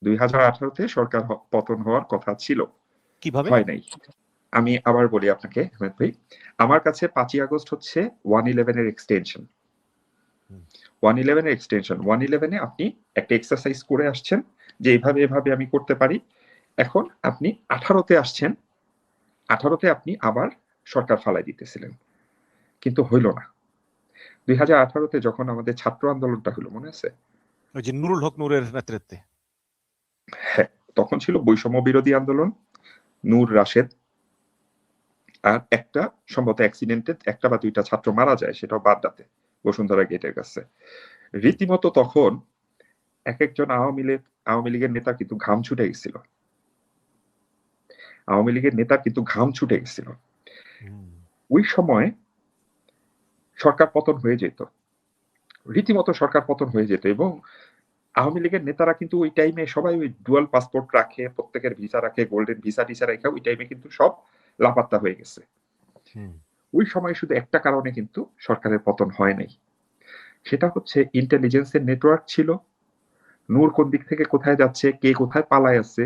2018-তে সরকার পতন হওয়ার কথা ছিল, কিভাবে? হয় নাই। আমি আবার বলি আপনাকে হেমন্ত ভাই, আমার কাছে 5ই আগস্ট হচ্ছে 111 এর এক্সটেনশন। 111 এর এক্সটেনশন, 111 এ আপনি একটা এক্সারসাইজ করে আসছেন যে এভাবে আমি করতে পারি। এখন আপনি 18-তে আসছেন, 18-তে আপনি আবার সরকার ফালাই দিতেছিলেন, কিন্তু হইল না। 2018-তে যখন আমাদের ছাত্র আন্দোলনটা হলো, মনে আছে? ওই যে নুরুল হক নূরের নেতৃত্বে। হ্যাঁ, তখন ছিল বৈষম্য বিরোধী আন্দোলন, নূর রাশেদ, আর একটা সম্ভবত অ্যাক্সিডেন্টে একটা বা দুইটা ছাত্র মারা যায়, সেটাও বাড্ডাতে, বসুন্ধরা গেটের কাছে। রীতিমতো তখন এক একজন আওয়ামী লীগের নেতা কিন্তু ঘাম ছুটে গেছিল, আওয়ামী লীগের নেতা কিন্তু ঘাম ছুটে গেছিল। ওই সময় সরকার পতন হয়ে যেত, রীতিমতো সরকার পতন হয়ে যেত। এবং আওয়ামী লীগের নেতারা কিন্তু ওই টাইমে সবাই ওই ডুয়াল পাসপোর্ট রাখে, প্রত্যেকের ভিসা রাখে, গোল্ডেন ভিসা টিসা রেখে ওই টাইমে কিন্তু সব লাপাত্তা হয়ে গেছে। ওই সময় শুধু একটা কারণে কিন্তু সরকারের পতন হয় নাই, সেটা হচ্ছে ইন্টেলিজেন্সের নেটওয়ার্ক ছিল। নূর কোন দিক থেকে কোথায় যাচ্ছে, কে কোথায় পালায় আছে,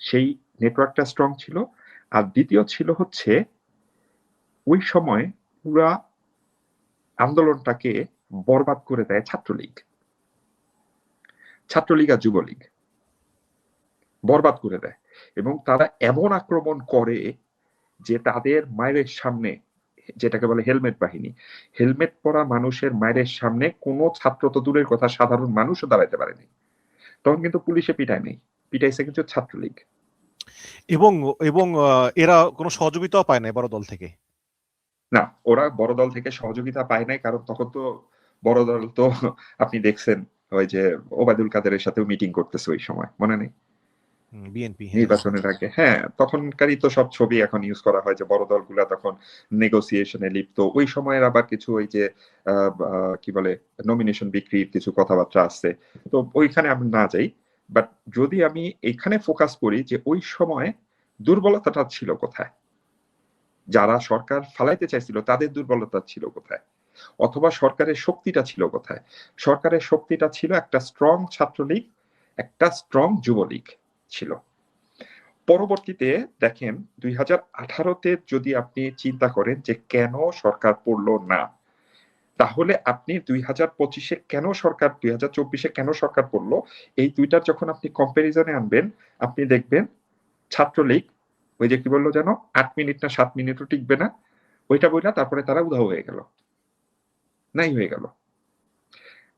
সেই নেটওয়ার্কটা স্ট্রং ছিল। আর দ্বিতীয় ছিল হচ্ছে ওই সময় পুরা আন্দোলনটাকে বরবাদ করে দেয় ছাত্রলীগ, ছাত্রলীগ আর যুবলীগ বরবাদ করে দেয়। এবং তারা এমন আক্রমণ করে যে তাদের মায়ের সামনে, যেটাকে বলে হেলমেট বাহিনী, হেলমেট পরা মানুষের মায়ের সামনে কোনো ছাত্র তো দূরের কথা, সাধারণ মানুষও দাঁড়াইতে পারেনি। তখন কিন্তু পুলিশে পিটায় নেই, পিটাইছে কিন্তু ছাত্রলীগ। এবং এবং এরা কোনো সহযোগিতাও পায় না বড় দল থেকে। না, ওরা বড় দল থেকে সহযোগিতা পায় নাই, কারণ তখন তো বড় দল তো আপনি দেখছেন ওই যে ওবায়দুল কাদেরের সাথেও মিটিং করতেছে ওই সময়, মনে নেই? বিএনপি নির্বাচনের আগে, হ্যাঁ, তখনকারই তো সব ছবি এখন ইউজ করা হয় যে বড় দলগুলা তখন নেগোসিয়েশনে লিপ্ত। ওই সময়ের আবার কিছু ওই যে কি বলে নমিনেশন বিক্রির কিছু কথাবার্তা আছে, তো ওইখানে আমি না যাই। বাট যদি আমি এখানে ফোকাস করি যে ওই সময় দুর্বলতাটা ছিল কোথায়, যারা সরকার ফালাইতে চাইছিল তাদের দুর্বলতা ছিল কোথায়, অথবা সরকারের শক্তিটা ছিল কোথায়? সরকারের শক্তিটা ছিল একটা স্ট্রং ছাত্রলীগ, একটা স্ট্রং যুবলীগ ছিল। পরবর্তীতে দেখেন 2018-তে যদি আপনি চিন্তা করেন যে কেন সরকার পড়লো না, তাহলে আপনি 2025-এ কেন সরকার, 2024-এ কেন সরকার পড়লো, এই দুইটার যখন আপনি কম্পারিজনে আনবেন, আপনি দেখবেন ছাত্রলীগ ওই যে কি বললো যেন 8 মিনিট না 7 মিনিটও টিকবে না, ওইটা বইলা তারপরে তারা উধাও হয়ে গেল, নাই হয়ে গেল।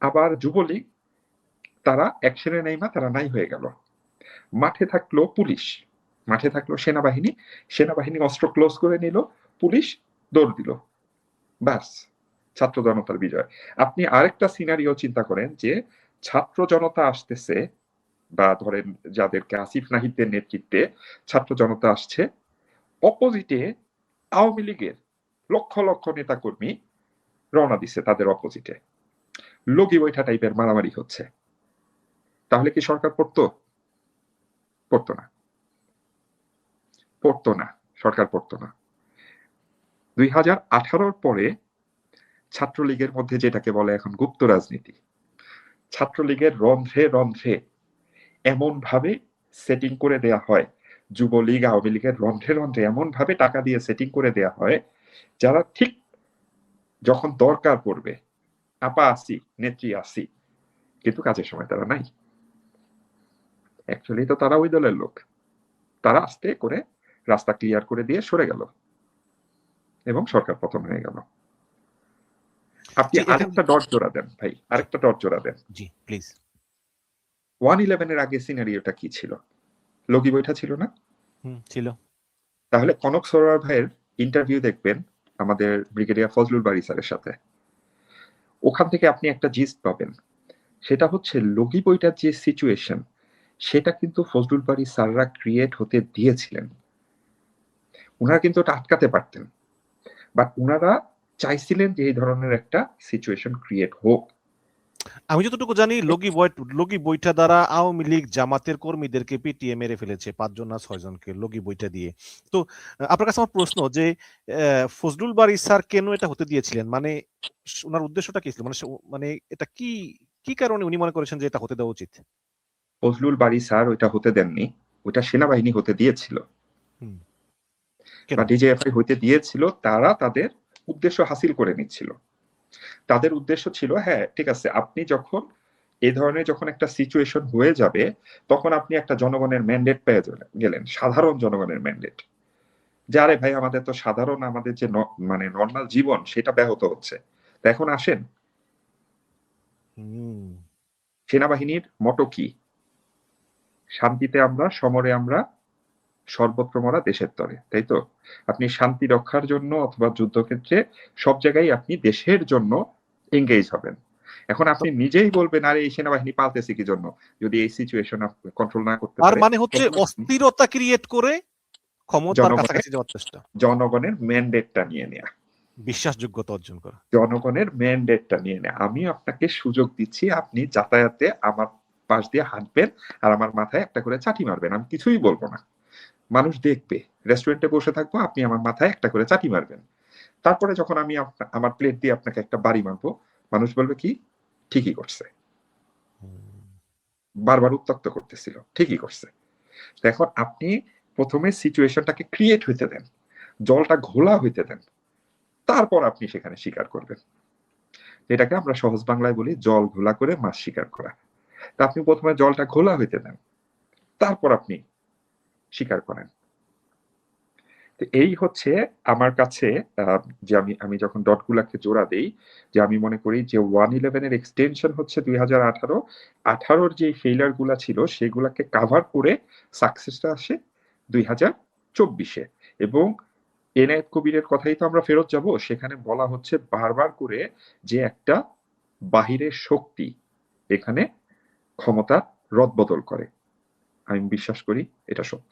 আবার যুবলীগ, তারা অ্যাকশনে নেইমা তারা নাই হয়ে গেল। মাঠে থাকলো পুলিশ, মাঠে থাকলো সেনাবাহিনী, সেনাবাহিনী অস্ত্র ক্লোজ করে নিল, পুলিশ দৌড় দিল, ব্যাস, ছাত্র জনতার বিজয়। আপনি আরেকটা সিনারিও চিন্তা করেন যে ছাত্র জনতা আসতেছে, বা ধরেন যাদেরকে আসিফ নাহিদের নেতৃত্বে ছাত্র জনতা আসছে, অপোজিটে আওয়ামী লীগের লক্ষ লক্ষ নেতা কর্মী রওনা দিচ্ছে তাদের অপোজিটে, লগি বৈঠা টাইপের মারামারি হচ্ছে, তাহলে কি সরকার পড়তো? পড়তো না, পড়তো না, সরকার পড়তো না। 2018-র পরে ছাত্রলীগের মধ্যে যেটাকে বলে এখন গুপ্ত রাজনীতি, ছাত্রলীগের রন্ধ্রে রন্ধ্রে এমন ভাবে সেটিং করে দেয়া হয়, যুবলীগ আওয়ামী লীগের রন্ধ্রে রন্ধ্রে এমন ভাবে টাকা দিয়ে সেটিং করে দেয়া হয়, যারা ঠিক যখন দরকার পড়বে আপা আসি, নেত্রী আসি, কিন্তু কাজের সময় তারা নাই। অ্যাকচুয়ালি তো তারা ওই দলের লোক, তারা আস্তে করে রাস্তা ক্লিয়ার করে দিয়ে সরে গেল এবং সরকার পতন হয়ে গেল। আপনি আরেকটা ডট জোড়া দেন ভাই, আরেকটা ডট জোড়া দেন। জি প্লিজ। 111-এর আগে সিনারিওটা কি ছিল? লগি বৈঠা ছিল না? ছিল। তাহলে কনক সরোয়ার ভাইয়ের ইন্টারভিউ দেখবেন আমাদের ব্রিগেডিয়ার ফজলুল বারী স্যারের সাথে, ওখান থেকে আপনি একটা জিস্ট পাবেন, সেটা হচ্ছে লগি বইটার যে সিচুয়েশন, সেটা কিন্তু ফজলুল বারী স্যাররা ক্রিয়েট হতে দিয়েছিলেন। ওনারা কিন্তু ওটা আটকাতে পারতেন, বাট ওনারা চাইছিলেন যে এই ধরনের একটা সিচুয়েশন ক্রিয়েট হোক। আমি যতটুকু জানি লগি বইটা দ্বারা আওয়ামী লীগ জামাতের কর্মীদেরকে পিটিয়ে মেরে ফেলেছে 5 জন না 6 জনকে লগি বইটা দিয়ে। তো আপনার কাছে আমার প্রশ্ন যে ফজলুল বারী স্যার কেন এটা হতে দিয়েছিলেন, মানে ওনার উদ্দেশ্যটা কি ছিল, মানে এটা কি কি কারণে উনি মনে করেছেন যে এটা হতে দেওয়া উচিত? ফজলুল বারী স্যার ওইটা হতে দেননি, ওইটা সেনাবাহিনী হতে দিয়েছিল হুম, কেন? বা ডিজিএফআই হইতে দিয়েছিল, তারা তাদের উদ্দেশ্য হাসিল করে নিচ্ছিল। তাদের উদ্দেশ্য ছিল, হ্যাঁ ঠিক আছে, আপনি যখন এই ধরনের যখন একটা সিচুয়েশন হয়ে যাবে, তখন আপনি একটা জনগণের ম্যান্ডেট পেয়ে গেলেন, সাধারণ জনগণের ম্যান্ডেট, যে আরে ভাই আমাদের তো সাধারণ, আমাদের যে মানে নর্মাল জীবন সেটা ব্যাহত হচ্ছে। তো এখন আসেন, হুম, সেনাবাহিনীর মটো কি? শান্তিতে আমরা, সমরে আমরা, সর্বত্র মরা দেশের তরে, তাই তো? আপনি শান্তি রক্ষার জন্য অথবা যুদ্ধক্ষেত্রে সব জায়গায় আপনি দেশের জন্য এঙ্গেজ হবেন। এখন আপনি নিজেই বলবেন, আরে এই সেনাবাহিনী পালতেছে কি জন্য, যদি এই সিচুয়েশন কন্ট্রোল না করতে তার পারে? মানে হচ্ছে অস্থিরতা ক্রিয়েট করে ক্ষমতার কাছাকাছি যাওয়ার চেষ্টা, জনগণের ম্যান্ডেটটা নিয়ে নেয়া, বিশ্বাসযোগ্যতা অর্জন করা। জনগণের ম্যান্ডেটটা নিয়ে নেয়া। আমি আপনাকে সুযোগ দিচ্ছি, আপনি যাতায়াতে আমার পাশ দিয়ে হাঁটবেন আর আমার মাথায় একটা করে চাটি মারবেন, আমি কিছুই বলবো না, মানুষ দেখবে। রেস্টুরেন্টে বসে থাকবো, আপনি আমার মাথায় একটা করে চাটি মারবেন। তারপরে যখন আমি আমার প্লেট দিয়ে আপনাকে একটা বাড়ি মারবো, মানুষ বলবে কি, ঠিকই করছে, বারবার উত্তক্ত করতেছিল, ঠিকই করছে। এখন আপনি প্রথমে সিচুয়েশনটাকে ক্রিয়েট হইতে দেন, জলটা ঘোলা হইতে দেন, তারপর আপনি সেখানে শিকার করবেন। এটাকে আমরা সহজ বাংলায় বলি জল ঘোলা করে মাছ শিকার করা। তা আপনি প্রথমে জলটা ঘোলা হইতে দেন, তারপর আপনি শিকার করেন। এই হচ্ছে আমার কাছে যে আমি যখন ডটগুলাকে জোড়া দেই, যে আমি মনে করি যে 111 এর এক্সটেনশন হচ্ছে 2018 যে ফেইলার গুলা ছিল সেগুলাকে কাভার করে সাকসেসটা আসে 2024-এ। এবং এনায়েত কবিরের কথাই তো আমরা ফেরত যাব, সেখানে বলা হচ্ছে বারবার করে যে একটা বাহিরের শক্তি এখানে ক্ষমতা রদবদল করে। আমি বিশ্বাস করি এটা সত্য।